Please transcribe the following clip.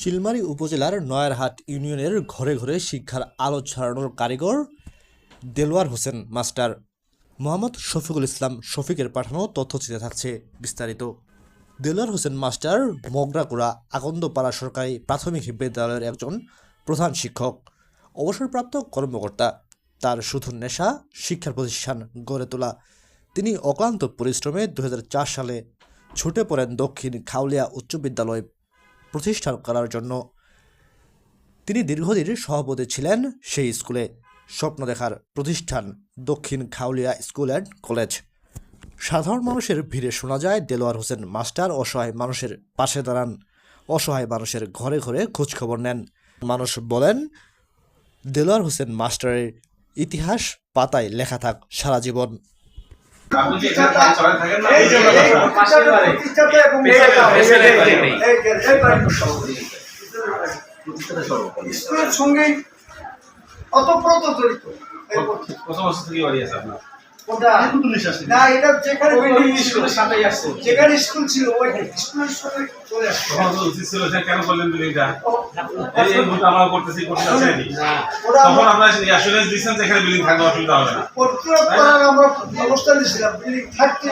চিলমারী উপজেলার নয়ারহাট ইউনিয়নের ঘরে ঘরে শিক্ষার আলো ছড়ানোর কারিগর দেলোয়ার হোসেন মাস্টার। মোহাম্মদ শফিকুল ইসলাম শফিকের পাঠানো তথ্যচিত্রে থাকছে বিস্তারিত। দেলোয়ার হোসেন মাস্টার মগরাকুড়া আকন্দপাড়া সরকারি প্রাথমিক বিদ্যালয়ের একজন প্রধান শিক্ষক, অবসরপ্রাপ্ত কর্মকর্তা। তার শুধু নেশা শিক্ষার প্রতিষ্ঠান গড়ে তোলা। তিনি অক্লান্ত পরিশ্রমে 2004 সালে ছুটে পড়েন দক্ষিণ খাউলিয়া উচ্চ বিদ্যালয় প্রতিষ্ঠা করার জন্য। তিনি দীর্ঘদিন সভাপতি ছিলেন সেই স্কুলে। স্বপ্ন দেখার প্রতিষ্ঠান দক্ষিণ খাউলিয়া স্কুল অ্যান্ড কলেজ। সাধারণ মানুষের ভিড়ে শোনা যায় দেলোয়ার হোসেন মাস্টার অসহায় মানুষের পাশে দাঁড়ান, অসহায় মানুষের ঘরে ঘরে খোঁজখবর নেন। মানুষ বলেন, দেলোয়ার হোসেন মাস্টারের ইতিহাস পাতায় লেখা থাক সারা জীবন। স্কুলের সঙ্গে অতপ্রত জড়িত। কত বছর থেকে বাড়ি আছে আপনার? না, এটা যেখানে স্কুলের সাথেই আসছে, যেখানে স্কুল ছিল ওই স্কুলের সঙ্গে চলে আসছে। তখন তো উচিত ছিল যে কেন করলেন বিল্ডিংটা? এই ভুলটা আমরা করতেছি করতে আসেনি। তখন আমরা অ্যাসুরেন্স দিয়েছেন যেখানে বিল্ডিং থাকবে অসুবিধা হবে না। প্রতিরোধ করার আমরা ব্যবস্থা নিয়েছিলাম, বিল্ডিং থাকতে